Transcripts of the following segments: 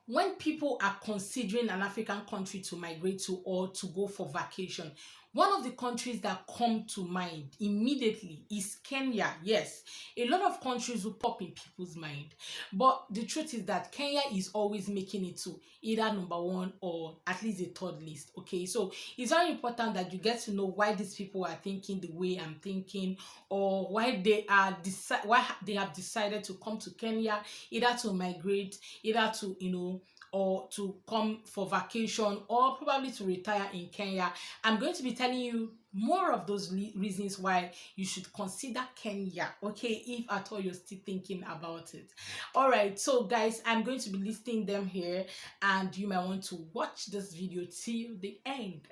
When people are considering an African country to migrate to or to go for vacation, one of the countries that come to mind immediately is Kenya. Yes, a lot of countries will pop in people's mind, but the truth is that Kenya is always making it to either number one or at least a third list. Okay, so it's very important that you get to know why these people are thinking the way I'm thinking, or why they have decided to come to Kenya, either to migrate, either to or to come for vacation, or probably to retire in Kenya. I'm going to be telling you more of those reasons why you should consider Kenya, okay, if at all you're still thinking about it. All right, so guys, I'm going to be listing them here, and you might want to watch this video till the end.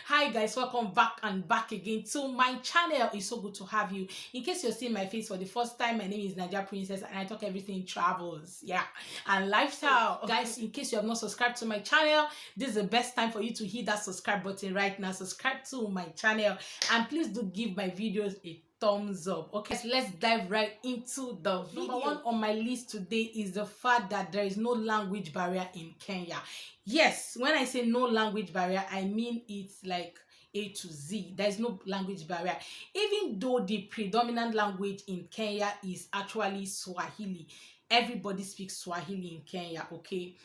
Hi guys, welcome back and back again to my channel. It's so good to have you. In case you're seeing my face for the first time, my name is Naija Princess, and I talk everything travels, yeah, and lifestyle. Guys, in case you have not subscribed to my channel, this is the best time for you to hit that subscribe button right now. Subscribe to my channel, and please do give my videos a thumbs up. Okay, so let's dive right into the video. Number one on my list today is the fact that there is no language barrier in Kenya. Yes, when I say no language barrier, I mean it's like A to Z. There is no language barrier, even though the predominant language in Kenya is actually Swahili. Everybody speaks Swahili in Kenya, okay?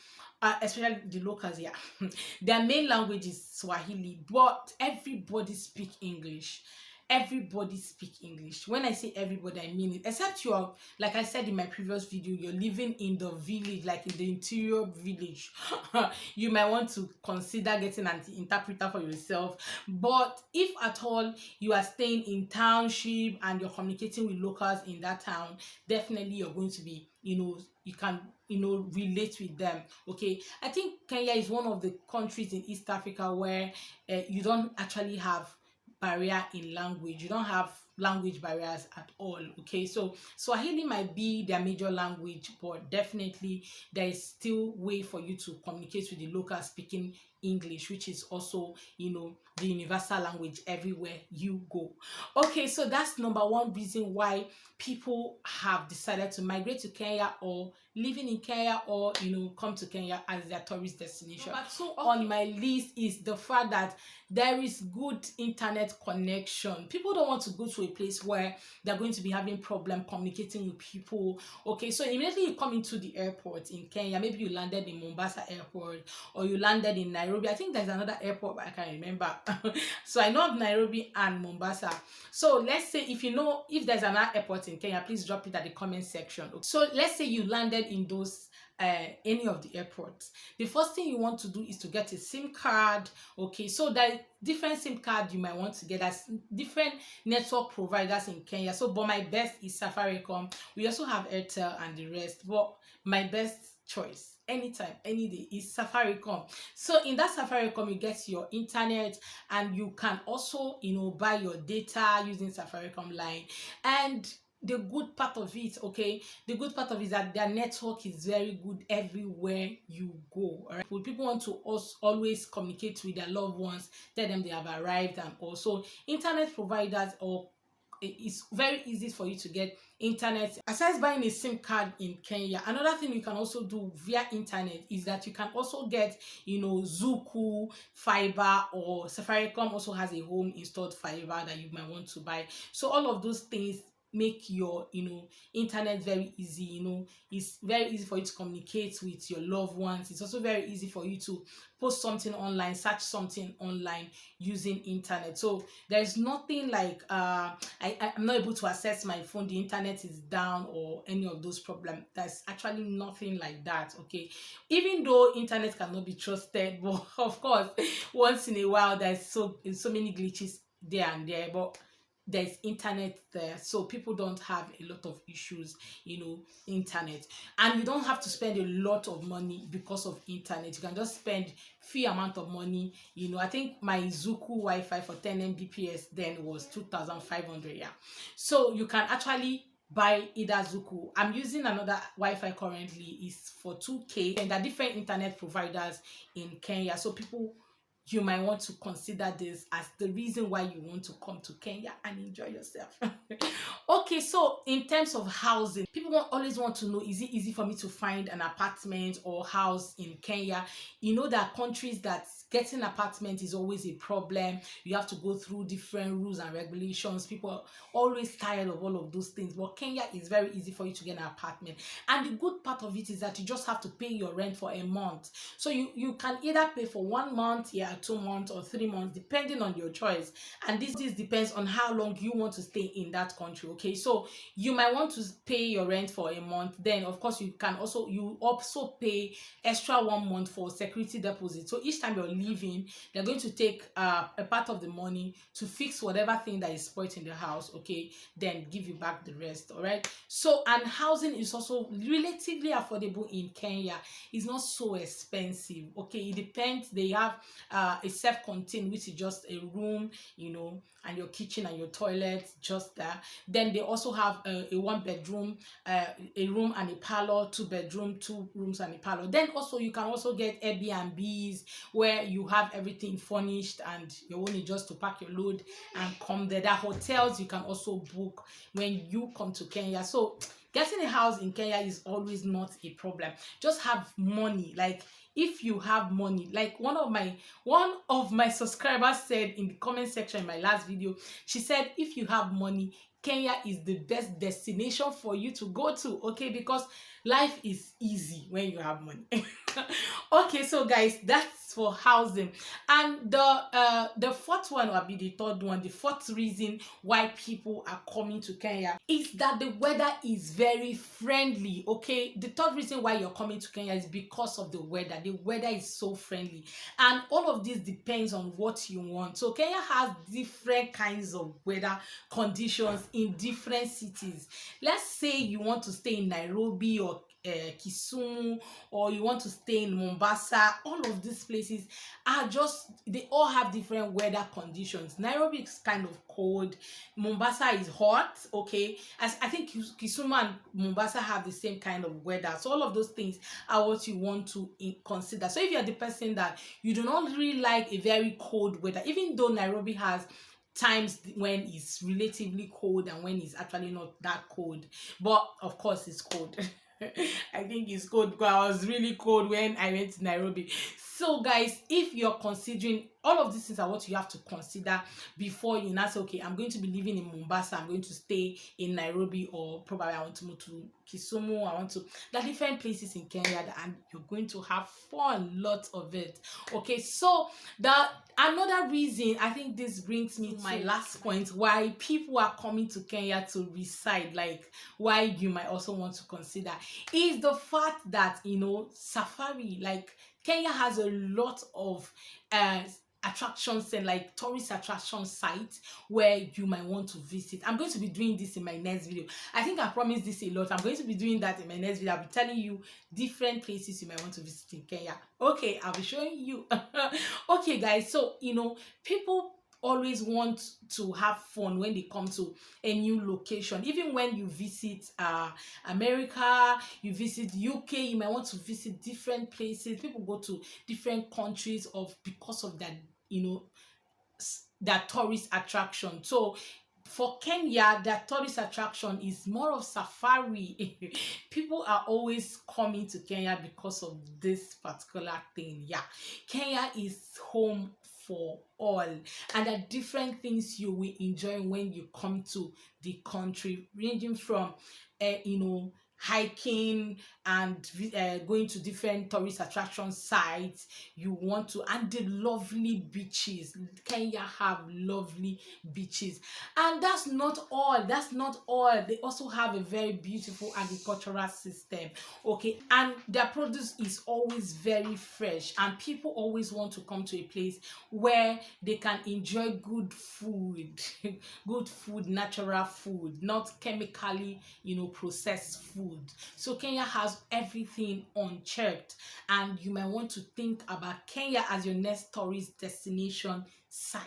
Especially the locals here. Their main language is Swahili, but everybody speak English. Everybody speak English. When I say everybody, I mean it. Except you are, like I said in my previous video, you're living in the village, like in the interior village. You might want to consider getting an interpreter for yourself. But if at all you are staying in township and you're communicating with locals in that town, definitely you're going to be, you can relate with them. Okay, I think Kenya is one of the countries in East Africa where you don't actually have barrier in language. You don't have language barriers at all. Okay, so Swahili might be their major language, but definitely there is still way for you to communicate with the locals speaking English, which is also the universal language everywhere you go. Okay, so that's number one reason why people have decided to migrate to Kenya, or living in Kenya, or come to Kenya as their tourist destination. Number two on my list is the fact that there is good internet connection. People don't want to go to a place where they're going to be having problem communicating with people. Okay, so immediately you come into the airport in Kenya, maybe you landed in Mombasa airport, or you landed in Nairobi. I think there's another airport, but I can't remember. So I know of Nairobi and Mombasa. So let's say if there's another airport in Kenya, please drop it at the comment section. So let's say you landed in those any of the airports. The first thing you want to do is to get a SIM card. Okay, so there are different SIM cards you might want to get. As different network providers in Kenya. So, but my best is Safaricom. We also have Airtel and the rest, but my best choice anytime, any day is Safaricom. So in that Safaricom, you get your internet, and you can also buy your data using Safaricom line. And the good part of it, okay, the good part of it is that their network is very good everywhere you go. All right, people want to always communicate with their loved ones, tell them they have arrived, and also internet providers, or it's very easy for you to get internet. Aside buying a SIM card in Kenya, another thing you can also do via internet is that you can also get Zuku fiber, or Safaricom also has a home installed fiber that you might want to buy. So all of those things make your internet very easy. It's very easy for you to communicate with your loved ones. It's also very easy for you to post something online, search something online using internet. So there's nothing like I'm not able to access my phone, the internet is down, or any of those problems. There's actually nothing like that. Okay, even though internet cannot be trusted, but of course once in a while there's so many glitches there and there, but there's internet there, so people don't have a lot of issues internet. And you don't have to spend a lot of money because of internet. You can just spend few amount of money. I think my Zuku Wi-Fi for 10 Mbps then was 2,500. Yeah, so you can actually buy either Zuku. I'm using another Wi-Fi currently, is for 2K, and there are different internet providers in Kenya, so people you might want to consider this as the reason why you want to come to Kenya and enjoy yourself. Okay, so in terms of housing, people always want to know, is it easy for me to find an apartment or house in Kenya? You know that countries that getting an apartment is always a problem. You have to go through different rules and regulations. People are always tired of all of those things, but Kenya is very easy for you to get an apartment. And the good part of it is that you just have to pay your rent for a month. So you can either pay for 1 month, 2 months, or 3 months, depending on your choice. And this depends on how long you want to stay in that country. Okay, so you might want to pay your rent for a month. Then of course you also pay extra 1 month for security deposit. So each time you're leaving, they're going to take a part of the money to fix whatever thing that is spoiled in the house, okay, then give you back the rest. All right, so and housing is also relatively affordable in Kenya. It's not so expensive. Okay, it depends. They have a self-contained, which is just a room, and your kitchen and your toilet just there. Then they also have a 1-bedroom, a room and a parlor, 2-bedroom, 2 rooms and a parlor. Then also you can also get Airbnbs where you have everything furnished and you're only just to pack your load and come there. There are hotels you can also book when you come to Kenya. So getting a house in Kenya is always not a problem. Just have money. Like if you have money, like one of my subscribers said in the comment section in my last video, she said if you have money, Kenya is the best destination for you to go to, okay, because life is easy when you have money. Okay, so guys, that's for housing. And the fourth one will be the third one. The fourth reason why people are coming to Kenya is that the weather is very friendly. Okay, the third reason why you're coming to Kenya is because of the weather. The weather is so friendly, and all of this depends on what you want. So Kenya has different kinds of weather conditions in different cities. Let's say you want to stay in Nairobi or Kisumu, or you want to stay in Mombasa. All of these places they all have different weather conditions. Nairobi is kind of cold, Mombasa is hot, okay, as I think Kisumu and Mombasa have the same kind of weather. So all of those things are what you want to consider. So if you're the person that you do not really like a very cold weather, even though Nairobi has times when it's relatively cold and when it's actually not that cold, but of course it's cold. I think it's cold because I was really cold when I went to Nairobi. So guys, if you're considering, all of these things are what you have to consider before you now say, okay, I'm going to be living in Mombasa, I'm going to stay in Nairobi, or probably I want to move to Kisumu. There are different places in Kenya and you're going to have fun, lots of it. Okay, so another reason, I think this brings me to my last point, why people are coming to Kenya to reside, like why you might also want to consider, is the fact that safari, like Kenya has a lot of attractions and like tourist attraction sites where you might want to visit. I'm going to be doing this in my next video. I think I promised this a lot. I'm going to be doing that in my next video. I'll be telling you different places you might want to visit in Kenya. Okay, I'll be showing you. Okay guys, so people always want to have fun when they come to a new location. Even when you visit America, you visit UK, you might want to visit different places. People go to different countries because of that, that tourist attraction. So for Kenya, that tourist attraction is more of safari. People are always coming to Kenya because of this particular thing. Yeah, Kenya is home for all, and there are different things you will enjoy when you come to the country, ranging from hiking and going to different tourist attraction sites you want to, and the lovely beaches. Kenya have lovely beaches, and that's not all. They also have a very beautiful agricultural system, okay, and their produce is always very fresh, and people always want to come to a place where they can enjoy good food good food, natural food, not chemically processed food. So Kenya has has everything unchecked, and you might want to think about Kenya as your next tourist destination site.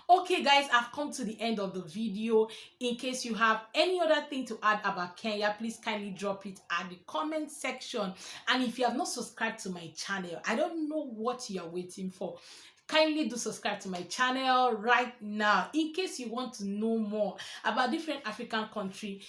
Okay guys, I've come to the end of the video. In case you have any other thing to add about Kenya, please kindly drop it at the comment section. And if you have not subscribed to my channel, I don't know what you are waiting for. Kindly do subscribe to my channel right now in case you want to know more about different African countries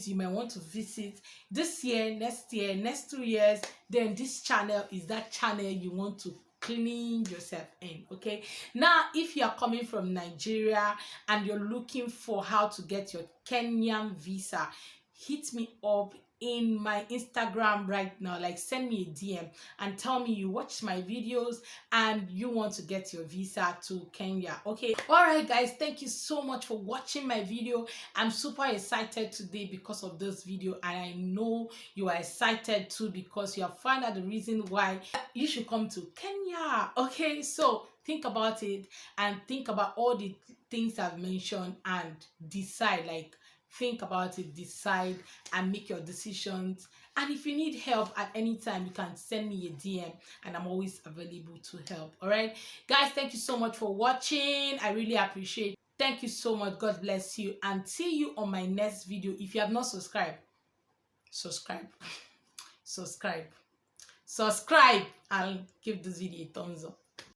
you might want to visit this year, next 2 years. Then this channel is that channel you want to clean yourself in. Okay, now if you are coming from Nigeria and you're looking for how to get your Kenyan visa, hit me up in my Instagram right now. Like, send me a DM and tell me you watch my videos and you want to get your visa to Kenya. Okay, all right guys, thank you so much for watching my video. I'm super excited today because of this video, and I know you are excited too because you have found out the reason why you should come to Kenya. Okay, so think about it and think about all the things I've mentioned and decide. Like, think about it, decide, and make your decisions. And if you need help at any time, you can send me a DM and I'm always available to help. All right guys, thank you so much for watching. I really appreciate it. Thank you so much. God bless you, and see you on my next video. If you have not subscribed, subscribe subscribe and give this video a thumbs up.